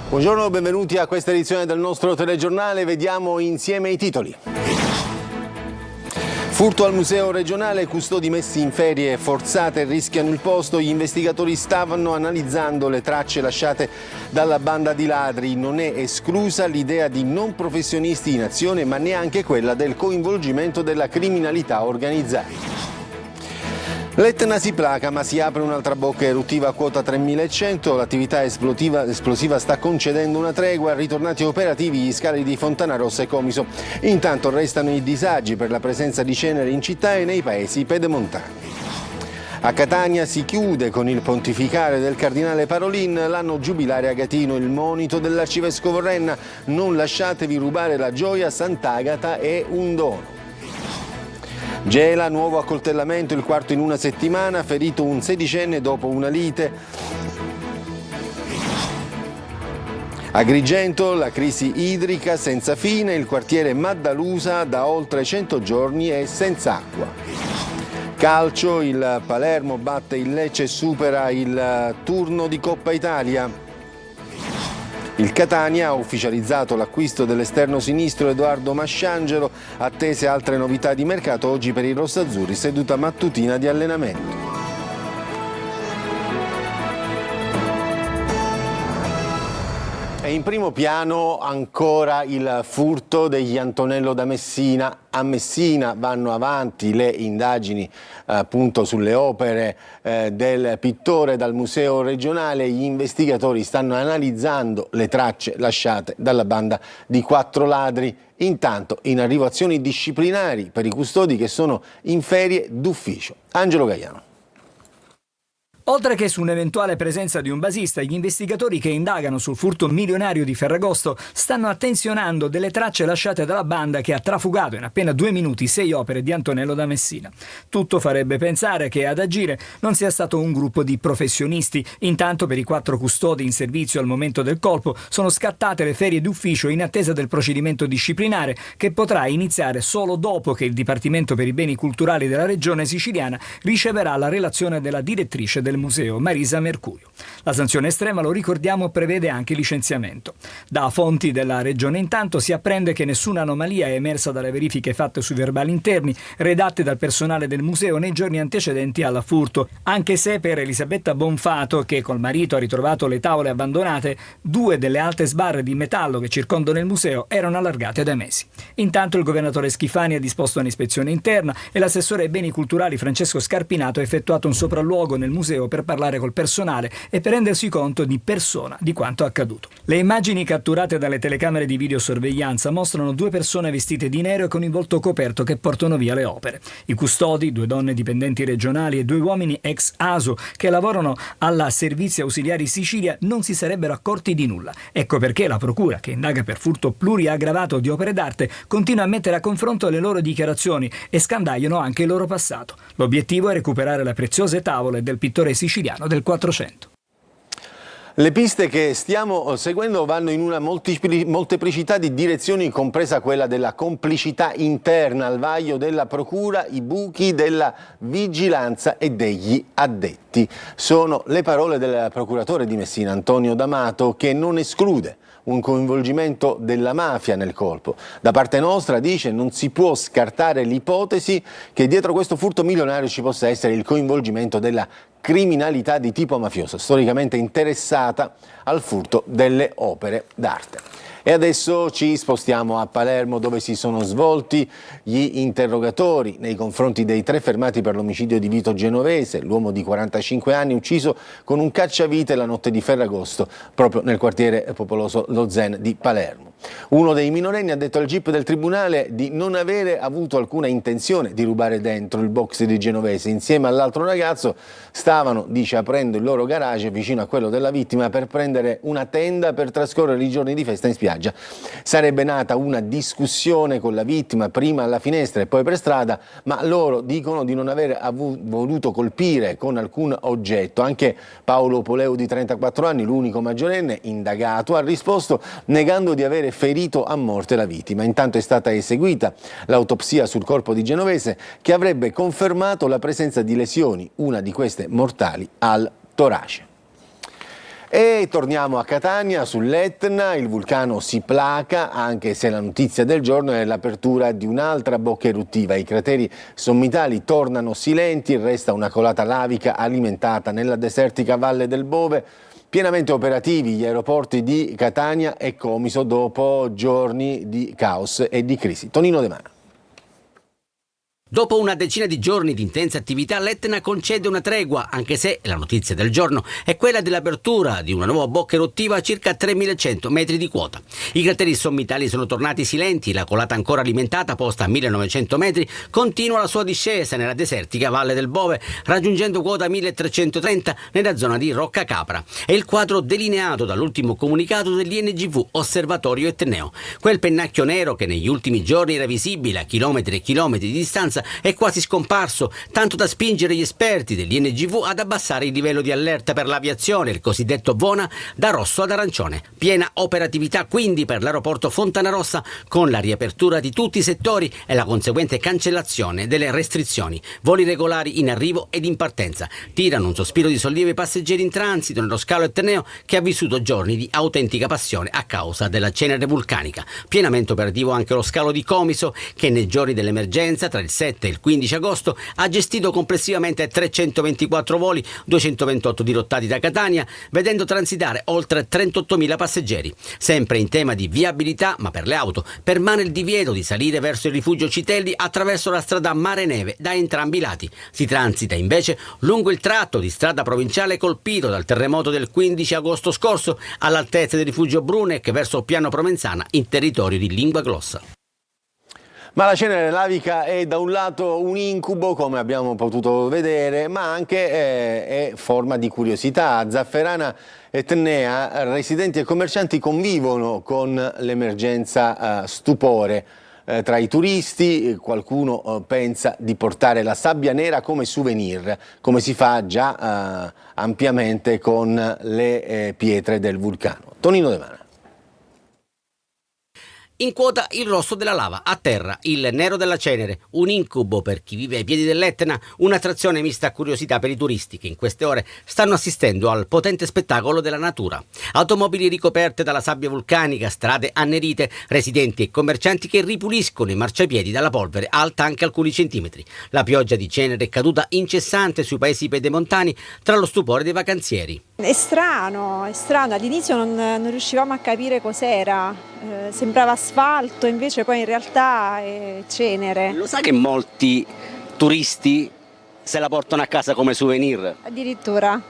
Buongiorno, benvenuti a questa edizione del nostro telegiornale. Vediamo insieme i titoli. Furto al museo regionale, custodi messi in ferie forzate rischiano il posto. Gli investigatori stavano analizzando le tracce lasciate dalla banda di ladri. Non è esclusa l'idea di non professionisti in azione, ma neanche quella del coinvolgimento della criminalità organizzata. L'Etna si placa, ma si apre un'altra bocca eruttiva a quota 3100. L'attività esplosiva sta concedendo una tregua. Ritornati operativi gli scali di Fontanarossa e Comiso. Intanto restano i disagi per la presenza di cenere in città e nei paesi pedemontani. A Catania si chiude con il pontificare del cardinale Parolin l'anno giubilare agatino. Il monito dell'arcivescovo Renna: non lasciatevi rubare la gioia, Sant'Agata è un dono. Gela, nuovo accoltellamento, il quarto in una settimana, ferito un sedicenne dopo una lite. Agrigento, la crisi idrica senza fine, il quartiere Maddalusa da oltre 100 giorni è senza acqua. Calcio, il Palermo batte il Lecce e supera il turno di Coppa Italia. Il Catania ha ufficializzato l'acquisto dell'esterno sinistro Edoardo Masciangelo, attese altre novità di mercato oggi per i rossazzurri, seduta mattutina di allenamento. E in primo piano ancora il furto degli Antonello da Messina. A Messina vanno avanti le indagini appunto sulle opere del pittore dal museo regionale. Gli investigatori stanno analizzando le tracce lasciate dalla banda di 4 ladri. Intanto in arrivo azioni disciplinari per i custodi che sono in ferie d'ufficio. Angelo Gaiano. Oltre che su un'eventuale presenza di un basista, gli investigatori che indagano sul furto milionario di Ferragosto stanno attenzionando delle tracce lasciate dalla banda che ha trafugato in appena 2 minuti 6 opere di Antonello da Messina. Tutto farebbe pensare che ad agire non sia stato un gruppo di professionisti. Intanto per i 4 custodi in servizio al momento del colpo sono scattate le ferie d'ufficio in attesa del procedimento disciplinare che potrà iniziare solo dopo che il Dipartimento per i Beni Culturali della Regione Siciliana riceverà la relazione della direttrice del museo, Marisa Mercurio. La sanzione estrema, lo ricordiamo, prevede anche il licenziamento. Da fonti della Regione intanto si apprende che nessuna anomalia è emersa dalle verifiche fatte sui verbali interni redatte dal personale del museo nei giorni antecedenti al furto, anche se per Elisabetta Bonfato, che col marito ha ritrovato le tavole abbandonate, 2 delle alte sbarre di metallo che circondano il museo erano allargate da mesi. Intanto il governatore Schifani ha disposto un'ispezione interna e l'assessore ai beni culturali Francesco Scarpinato ha effettuato un sopralluogo nel museo per parlare col personale e per rendersi conto di persona di quanto accaduto. Le immagini catturate dalle telecamere di videosorveglianza mostrano 2 persone vestite di nero e con il volto coperto che portano via le opere. I custodi, 2 donne dipendenti regionali e 2 uomini ex ASO che lavorano alla Servizi Ausiliari Sicilia, non si sarebbero accorti di nulla. Ecco perché la procura, che indaga per furto pluriaggravato di opere d'arte, continua a mettere a confronto le loro dichiarazioni e scandagliano anche il loro passato. L'obiettivo è recuperare le preziose tavole del pittore siciliano del 400. Le piste che stiamo seguendo vanno in una molteplicità di direzioni, compresa quella della complicità interna al vaglio della procura, i buchi della vigilanza e degli addetti. Sono le parole del procuratore di Messina, Antonio D'Amato, che non esclude un coinvolgimento della mafia nel colpo. Da parte nostra, dice, non si può scartare l'ipotesi che dietro questo furto milionario ci possa essere il coinvolgimento della criminalità di tipo mafioso, storicamente interessata al furto delle opere d'arte. E adesso ci spostiamo a Palermo, dove si sono svolti gli interrogatori nei confronti dei 3 fermati per l'omicidio di Vito Genovese, l'uomo di 45 anni ucciso con un cacciavite la notte di Ferragosto, proprio nel quartiere popoloso Lo Zen di Palermo. Uno dei minorenni ha detto al GIP del Tribunale di non avere avuto alcuna intenzione di rubare dentro il box di Genovese. Insieme all'altro ragazzo stavano, dice, aprendo il loro garage vicino a quello della vittima per prendere una tenda per trascorrere i giorni di festa in spiaggia. Sarebbe nata una discussione con la vittima, prima alla finestra e poi per strada, ma loro dicono di non aver voluto colpire con alcun oggetto. Anche Paolo Poleu, di 34 anni, l'unico maggiorenne indagato, ha risposto negando di avere ferito a morte la vittima. Intanto è stata eseguita l'autopsia sul corpo di Genovese, che avrebbe confermato la presenza di lesioni, una di queste mortali, al torace. E torniamo a Catania, sull'Etna. Il vulcano si placa, anche se la notizia del giorno è l'apertura di un'altra bocca eruttiva. I crateri sommitali tornano silenti, resta una colata lavica alimentata nella desertica Valle del Bove. Pienamente operativi gli aeroporti di Catania e Comiso dopo giorni di caos e di crisi. Tonino De Mana. Dopo una decina di giorni di intensa attività, l'Etna concede una tregua, anche se la notizia del giorno è quella dell'apertura di una nuova bocca eruttiva a circa 3.100 metri di quota. I crateri sommitali sono tornati silenti, la colata ancora alimentata, posta a 1.900 metri, continua la sua discesa nella desertica Valle del Bove, raggiungendo quota 1.330 nella zona di Rocca Capra. È il quadro delineato dall'ultimo comunicato dell'INGV Osservatorio Etneo. Quel pennacchio nero che negli ultimi giorni era visibile a chilometri e chilometri di distanza è quasi scomparso, tanto da spingere gli esperti dell'INGV ad abbassare il livello di allerta per l'aviazione, il cosiddetto VONA, da rosso ad arancione. Piena operatività quindi per l'aeroporto Fontanarossa, con la riapertura di tutti i settori e la conseguente cancellazione delle restrizioni. Voli regolari in arrivo ed in partenza. Tirano un sospiro di sollievo i passeggeri in transito nello scalo etneo, che ha vissuto giorni di autentica passione a causa della cenere vulcanica. Pienamente operativo anche lo scalo di Comiso, che nei giorni dell'emergenza tra il 7 e il 15 agosto ha gestito complessivamente 324 voli, 228 dirottati da Catania, vedendo transitare oltre 38.000 passeggeri. Sempre in tema di viabilità, ma per le auto, permane il divieto di salire verso il rifugio Citelli attraverso la strada Mare Neve da entrambi i lati. Si transita invece lungo il tratto di strada provinciale colpito dal terremoto del 15 agosto scorso, all'altezza del rifugio Bruneck verso Piano Provenzana, in territorio di Lingua Glossa. Ma la cenere lavica è da un lato un incubo, come abbiamo potuto vedere, ma anche è forma di curiosità. A Zafferana Etnea residenti e commercianti convivono con l'emergenza stupore. Tra i turisti qualcuno pensa di portare la sabbia nera come souvenir, come si fa già ampiamente con le pietre del vulcano. Tonino De Mana. In quota il rosso della lava, a terra il nero della cenere, un incubo per chi vive ai piedi dell'Etna, un'attrazione mista a curiosità per i turisti che in queste ore stanno assistendo al potente spettacolo della natura. Automobili ricoperte dalla sabbia vulcanica, strade annerite, residenti e commercianti che ripuliscono i marciapiedi dalla polvere alta anche alcuni centimetri. La pioggia di cenere è caduta incessante sui paesi pedemontani tra lo stupore dei vacanzieri. È strano, all'inizio non riuscivamo a capire cos'era, sembrava asfalto, invece poi in realtà è cenere. Lo sa che molti turisti se la portano a casa come souvenir? Addirittura,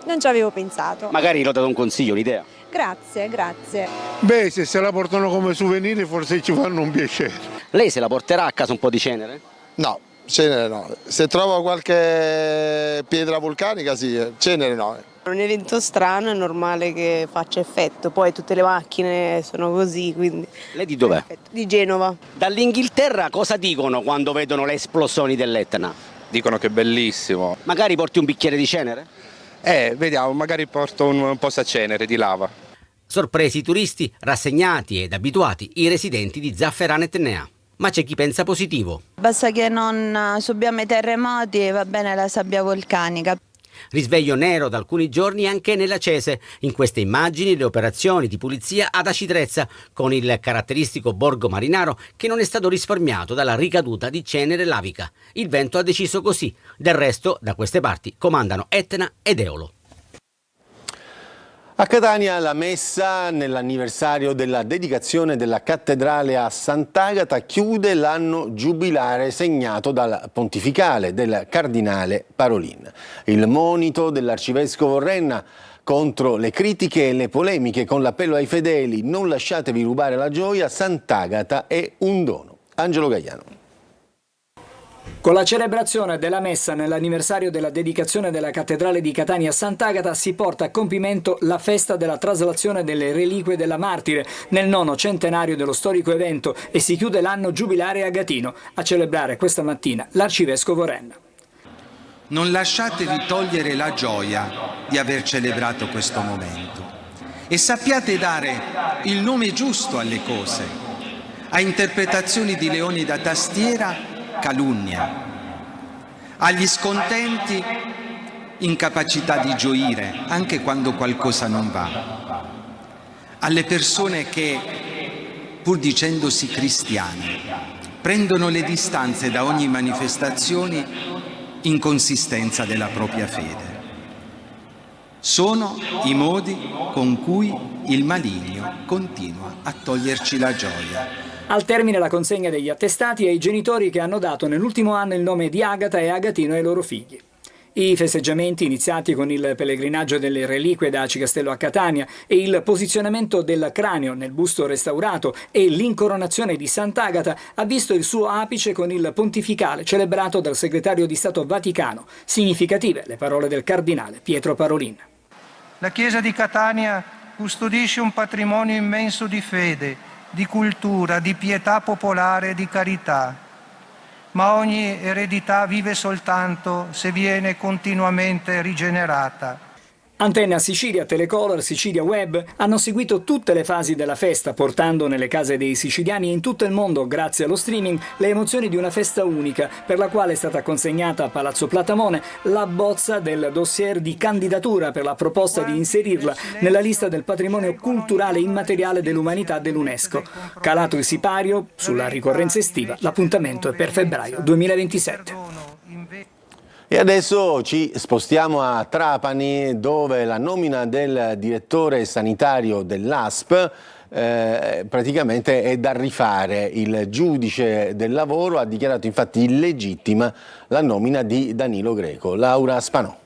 non ci avevo pensato. Magari l'ho dato un consiglio, un'idea. Grazie. Beh, se la portano come souvenir forse ci fanno un piacere. Lei se la porterà a casa un po' di cenere? No, cenere no. Se trovo qualche pietra vulcanica sì, cenere no. È un evento strano, è normale che faccia effetto, poi tutte le macchine sono così, quindi... Lei di dov'è? Di Genova. Dall'Inghilterra cosa dicono quando vedono le esplosioni dell'Etna? Dicono che è bellissimo. Magari porti un bicchiere di cenere? Vediamo, magari porto un posacenere di lava. Sorpresi i turisti, rassegnati ed abituati i residenti di Zafferana Etnea. Ma c'è chi pensa positivo. Basta che non subiamo i terremoti e va bene la sabbia vulcanica. Risveglio nero da alcuni giorni anche nella Cese. In queste immagini le operazioni di pulizia ad Aci Trezza, con il caratteristico borgo marinaro che non è stato risparmiato dalla ricaduta di cenere lavica. Il vento ha deciso così. Del resto, da queste parti comandano Etna ed Eolo. A Catania la messa nell'anniversario della dedicazione della cattedrale a Sant'Agata chiude l'anno giubilare segnato dal pontificale del cardinale Parolin. Il monito dell'arcivescovo Renna contro le critiche e le polemiche con l'appello ai fedeli: non lasciatevi rubare la gioia, Sant'Agata è un dono. Angelo Gaiano. Con la celebrazione della messa nell'anniversario della dedicazione della cattedrale di Catania a Sant'Agata si porta a compimento la festa della traslazione delle reliquie della martire nel 9° centenario dello storico evento e si chiude l'anno giubilare a Gatino. A celebrare questa mattina l'arcivescovo Renna. Non lasciatevi togliere la gioia di aver celebrato questo momento e sappiate dare il nome giusto alle cose. A interpretazioni di leoni da tastiera, calunnia. Agli scontenti, incapacità di gioire anche quando qualcosa non va, alle persone che, pur dicendosi cristiane, prendono le distanze da ogni manifestazione inconsistenza della propria fede. Sono i modi con cui il maligno continua a toglierci la gioia. Al termine la consegna degli attestati ai genitori che hanno dato nell'ultimo anno il nome di Agata e Agatino ai loro figli. I festeggiamenti iniziati con il pellegrinaggio delle reliquie da Aci Castello a Catania e il posizionamento del cranio nel busto restaurato e l'incoronazione di Sant'Agata ha visto il suo apice con il pontificale celebrato dal segretario di Stato Vaticano. Significative le parole del cardinale Pietro Parolin. La Chiesa di Catania custodisce un patrimonio immenso di fede, di cultura, di pietà popolare e di carità. Ma ogni eredità vive soltanto se viene continuamente rigenerata. Antenna Sicilia, Telecolor, Sicilia Web hanno seguito tutte le fasi della festa, portando nelle case dei siciliani e in tutto il mondo, grazie allo streaming, le emozioni di una festa unica, per la quale è stata consegnata a Palazzo Platamone la bozza del dossier di candidatura per la proposta di inserirla nella lista del patrimonio culturale immateriale dell'umanità dell'UNESCO. Calato il sipario, sulla ricorrenza estiva, l'appuntamento è per febbraio 2027. E adesso ci spostiamo a Trapani, dove la nomina del direttore sanitario dell'ASP praticamente è da rifare. Il giudice del lavoro ha dichiarato infatti illegittima la nomina di Danilo Greco. Laura Spanò.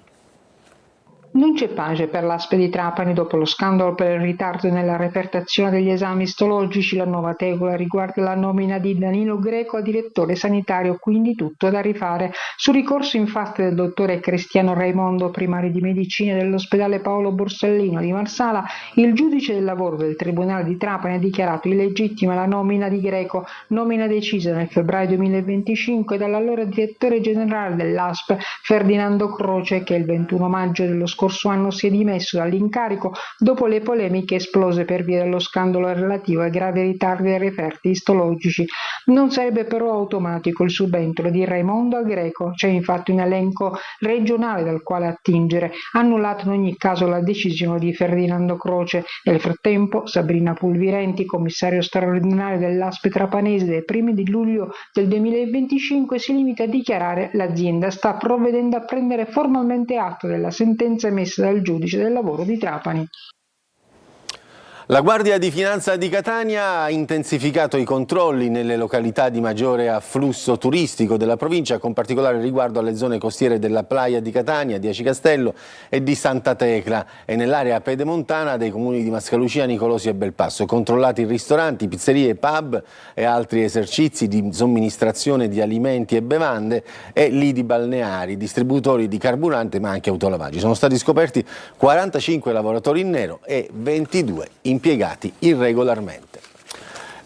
Non c'è pace per l'ASP di Trapani dopo lo scandalo per il ritardo nella repertazione degli esami istologici. La nuova tegola riguarda la nomina di Danilo Greco a direttore sanitario, quindi tutto da rifare. Su ricorso infatti del dottore Cristiano Raimondo, primario di medicina dell'ospedale Paolo Borsellino di Marsala, il giudice del lavoro del Tribunale di Trapani ha dichiarato illegittima la nomina di Greco, nomina decisa nel febbraio 2025 dall'allora direttore generale dell'ASP Ferdinando Croce, che il 21 maggio dello scorso anno si è dimesso dall'incarico dopo le polemiche esplose per via dello scandalo relativo ai gravi ritardi dei referti istologici. Non sarebbe però automatico il subentro di Raimondo a Greco, c'è infatti un elenco regionale dal quale attingere, annullato in ogni caso la decisione di Ferdinando Croce. Nel frattempo Sabrina Pulvirenti, commissario straordinario dell'ASP trapanese dai primi di luglio del 2025, si limita a dichiarare: l'azienda sta provvedendo a prendere formalmente atto della sentenza emessa dal giudice del lavoro di Trapani. La Guardia di Finanza di Catania ha intensificato i controlli nelle località di maggiore afflusso turistico della provincia, con particolare riguardo alle zone costiere della Playa di Catania, di Aci Castello e di Santa Tecla, e nell'area pedemontana dei comuni di Mascalucia, Nicolosi e Belpasso. Controllati ristoranti, pizzerie, pub e altri esercizi di somministrazione di alimenti e bevande e lidi balneari, distributori di carburante ma anche autolavaggi. Sono stati scoperti 45 lavoratori in nero e 22 impiegati irregolarmente.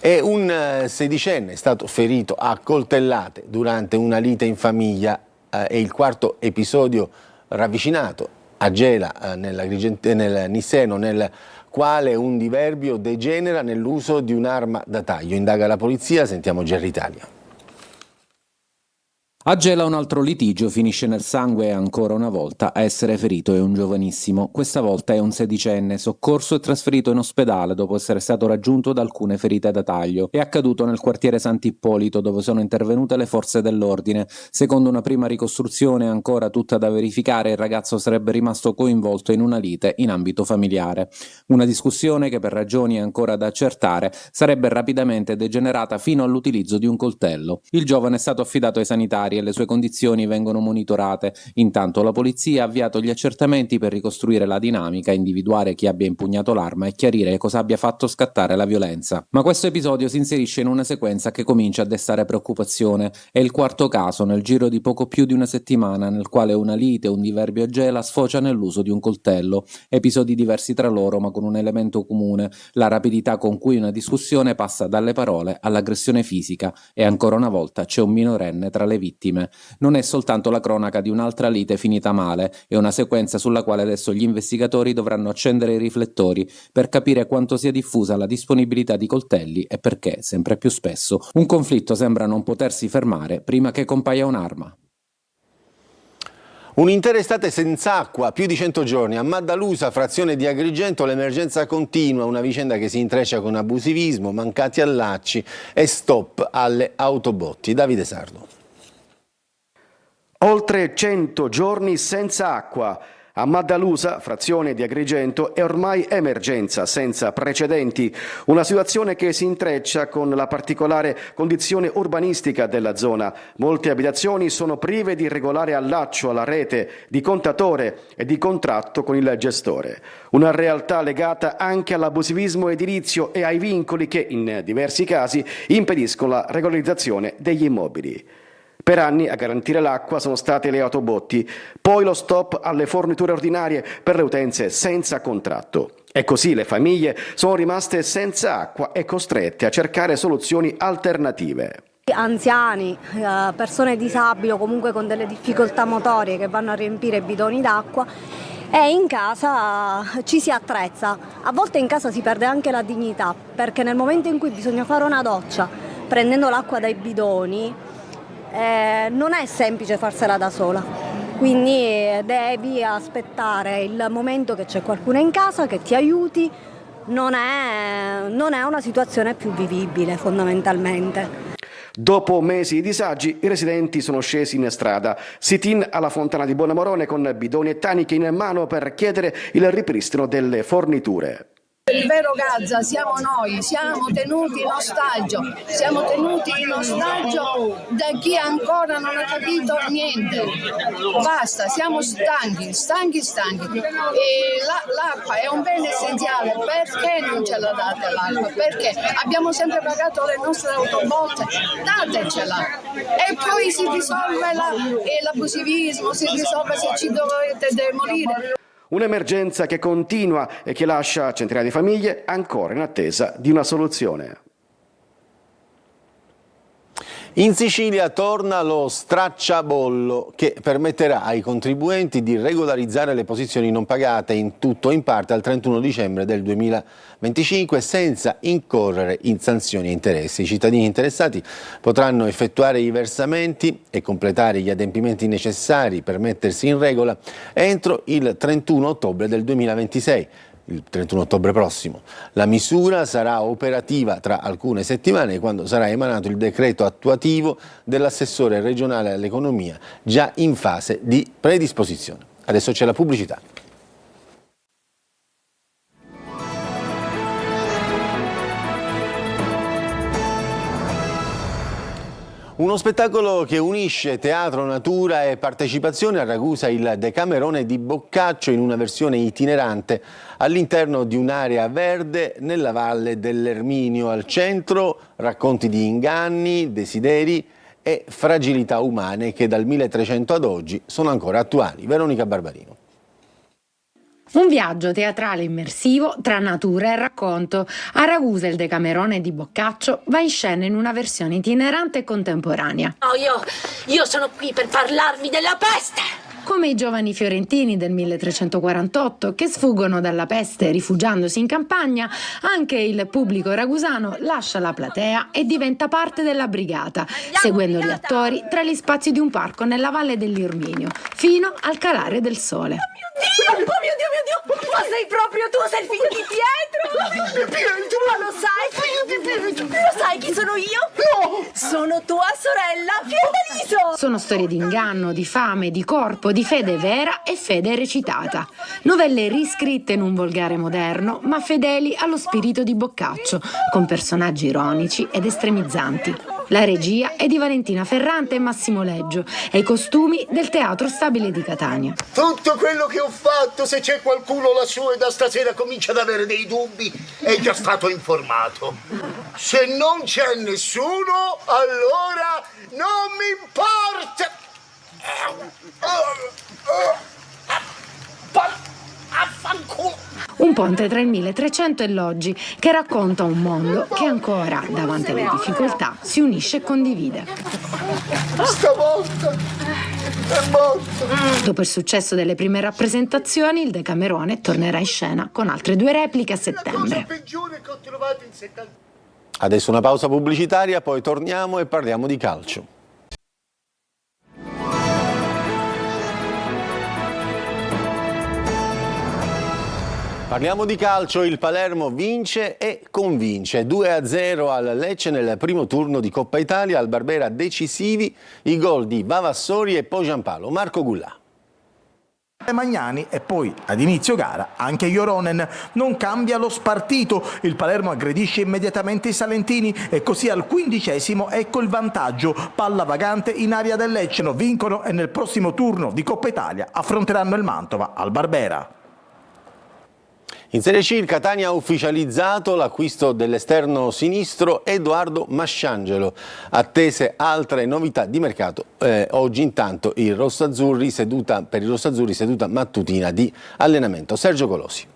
E un sedicenne è stato ferito a coltellate durante una lite in famiglia. È il quarto episodio ravvicinato a Gela, nel Nisseno, nel quale un diverbio degenera nell'uso di un'arma da taglio. Indaga la polizia, sentiamo Gerry Italia. A Gela un altro litigio finisce nel sangue e ancora una volta a essere ferito è un giovanissimo. Questa volta è un sedicenne, soccorso e trasferito in ospedale dopo essere stato raggiunto da alcune ferite da taglio. È accaduto nel quartiere Sant'Ippolito, dove sono intervenute le forze dell'ordine. Secondo una prima ricostruzione ancora tutta da verificare, il ragazzo sarebbe rimasto coinvolto in una lite in ambito familiare. Una discussione che per ragioni ancora da accertare sarebbe rapidamente degenerata fino all'utilizzo di un coltello. Il giovane è stato affidato ai sanitari e le sue condizioni vengono monitorate. Intanto la polizia ha avviato gli accertamenti per ricostruire la dinamica, individuare chi abbia impugnato l'arma e chiarire cosa abbia fatto scattare la violenza. Ma questo episodio si inserisce in una sequenza che comincia a destare preoccupazione. È il quarto caso nel giro di poco più di una settimana nel quale una lite, un diverbio a Gela sfocia nell'uso di un coltello. Episodi diversi tra loro ma con un elemento comune: la rapidità con cui una discussione passa dalle parole all'aggressione fisica, e ancora una volta c'è un minorenne tra le vittime. Non è soltanto la cronaca di un'altra lite finita male, è una sequenza sulla quale adesso gli investigatori dovranno accendere i riflettori per capire quanto sia diffusa la disponibilità di coltelli e perché, sempre più spesso, un conflitto sembra non potersi fermare prima che compaia un'arma. Un'intera estate senza acqua, più di 100 giorni. A Maddalusa, frazione di Agrigento, l'emergenza continua, una vicenda che si intreccia con abusivismo, mancati allacci e stop alle autobotti. Davide Sardo. Oltre 100 giorni senza acqua. A Maddalusa, frazione di Agrigento, è ormai emergenza senza precedenti, una situazione che si intreccia con la particolare condizione urbanistica della zona. Molte abitazioni sono prive di regolare allaccio alla rete, di contatore e di contratto con il gestore. Una realtà legata anche all'abusivismo edilizio e ai vincoli che, in diversi casi, impediscono la regolarizzazione degli immobili. Per anni a garantire l'acqua sono state le autobotti, poi lo stop alle forniture ordinarie per le utenze senza contratto. E così le famiglie sono rimaste senza acqua e costrette a cercare soluzioni alternative. Anziani, persone disabili o comunque con delle difficoltà motorie che vanno a riempire bidoni d'acqua e in casa ci si attrezza. A volte in casa si perde anche la dignità, perché nel momento in cui bisogna fare una doccia prendendo l'acqua dai bidoni non è semplice farsela da sola, quindi devi aspettare il momento che c'è qualcuno in casa che ti aiuti. Non è una situazione più vivibile fondamentalmente. Dopo mesi di disagi, i residenti sono scesi in strada. Sit-in alla Fontana di Buonamorone con bidoni e taniche in mano per chiedere il ripristino delle forniture. Il vero Gaza siamo noi, siamo tenuti in ostaggio da chi ancora non ha capito niente. Basta, siamo stanchi. E l'acqua è un bene essenziale, perché non ce la date l'acqua? Perché abbiamo sempre pagato le nostre autobotte, datecela. E poi si risolve l'abusivismo, si risolve se ci dovete demolire. Un'emergenza che continua e che lascia centinaia di famiglie ancora in attesa di una soluzione. In Sicilia torna lo stracciabollo che permetterà ai contribuenti di regolarizzare le posizioni non pagate in tutto o in parte al 31 dicembre del 2025 senza incorrere in sanzioni e interessi. I cittadini interessati potranno effettuare i versamenti e completare gli adempimenti necessari per mettersi in regola entro il 31 ottobre del 2026. Il 31 ottobre prossimo. La misura sarà operativa tra alcune settimane quando sarà emanato il decreto attuativo dell'assessore regionale all'economia già in fase di predisposizione. Adesso c'è la pubblicità. Uno spettacolo che unisce teatro, natura e partecipazione a Ragusa il Decamerone di Boccaccio in una versione itinerante all'interno di un'area verde nella valle dell'Erminio. Al centro racconti di inganni, desideri e fragilità umane che dal 1300 ad oggi sono ancora attuali. Veronica Barbarino. Un viaggio teatrale immersivo tra natura e racconto. A Ragusa il Decamerone di Boccaccio va in scena in una versione itinerante e contemporanea. Io sono qui per parlarvi della peste! Come i giovani fiorentini del 1348 che sfuggono dalla peste rifugiandosi in campagna, anche il pubblico ragusano lascia la platea e diventa parte della brigata, seguendo gli attori tra gli spazi di un parco nella valle dell'Irminio, fino al calare del sole. Oh mio Dio! Ma sei proprio tu, sei il figlio di Pietro! Ma lo sai? Lo sai chi sono io? No! Sono tua sorella, Fiordaliso! Sono storie di inganno, di fame, di corpo, di fede vera e fede recitata. Novelle riscritte in un volgare moderno, ma fedeli allo spirito di Boccaccio, con personaggi ironici ed estremizzanti. La regia è di Valentina Ferrante e Massimo Leggio e i costumi del Teatro Stabile di Catania. Tutto quello che ho fatto, se c'è qualcuno lassù e da stasera comincia ad avere dei dubbi, è già stato informato. Se non c'è nessuno, allora non mi importa. Affanculo. Un ponte tra il 1300 e l'oggi che racconta un mondo che ancora, davanti alle difficoltà, si unisce e condivide. Stavolta è morto. Dopo il successo delle prime rappresentazioni, il Decamerone tornerà in scena con altre 2 repliche a settembre. Adesso una pausa pubblicitaria, poi torniamo e parliamo di calcio. Parliamo di calcio, il Palermo vince e convince, 2-0 al Lecce nel primo turno di Coppa Italia, al Barbera decisivi i gol di Vavassori e poi Giampaolo. Marco Gullà. Magnani e poi ad inizio gara anche Joronen. Non cambia lo spartito, il Palermo aggredisce immediatamente i salentini e così al 15° ecco il vantaggio, palla vagante in area del Lecce, vincono e nel prossimo turno di Coppa Italia affronteranno il Mantova al Barbera. In Serie C il Catania ha ufficializzato l'acquisto dell'esterno sinistro Edoardo Masciangelo. Attese altre novità di mercato. Oggi intanto per i rossazzurri seduta mattutina di allenamento. Sergio Colosi.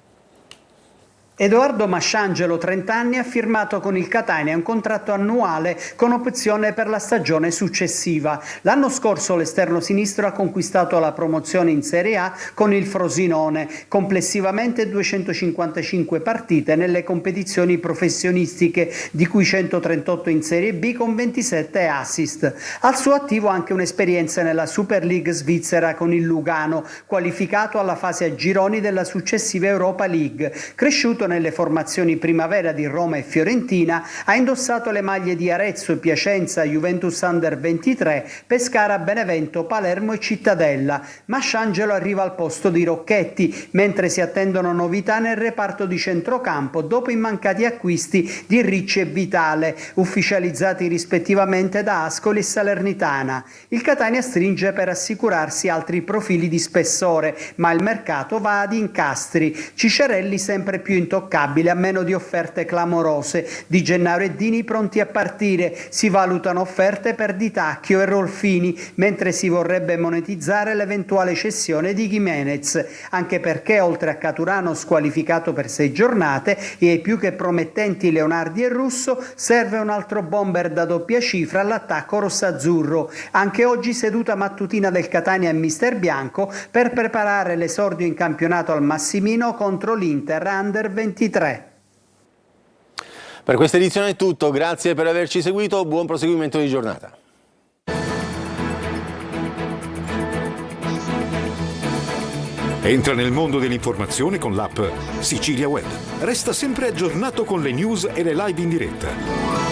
Edoardo Masciangelo, 30 anni, ha firmato con il Catania un contratto annuale con opzione per la stagione successiva. L'anno scorso l'esterno sinistro ha conquistato la promozione in Serie A con il Frosinone, complessivamente 255 partite nelle competizioni professionistiche, di cui 138 in Serie B con 27 assist. Al suo attivo anche un'esperienza nella Super League svizzera con il Lugano, qualificato alla fase a gironi della successiva Europa League. Cresciuto nelle formazioni primavera di Roma e Fiorentina, ha indossato le maglie di Arezzo, Piacenza, Juventus Under 23, Pescara, Benevento, Palermo e Cittadella. Masciangelo arriva al posto di Rocchetti, mentre si attendono novità nel reparto di centrocampo dopo i mancati acquisti di Ricci e Vitale, ufficializzati rispettivamente da Ascoli e Salernitana. Il Catania stringe per assicurarsi altri profili di spessore, ma il mercato va ad incastri. Ciccarelli sempre più intoccabile a meno di offerte clamorose. Di Gennaro e Dini pronti a partire. Si valutano offerte per Di Tacchio e Rolfini, mentre si vorrebbe monetizzare l'eventuale cessione di Gimenez, anche perché oltre a Caturano squalificato per 6 giornate e ai più che promettenti Leonardi e Russo, serve un altro bomber da doppia cifra all'attacco rossazzurro. Anche oggi seduta mattutina del Catania e mister Bianco per preparare l'esordio in campionato al Massimino contro l'Inter Under 23. Per questa edizione è tutto, grazie per averci seguito, buon proseguimento di giornata. Entra nel mondo dell'informazione con l'app Sicilia Web. Resta sempre aggiornato con le news e le live in diretta.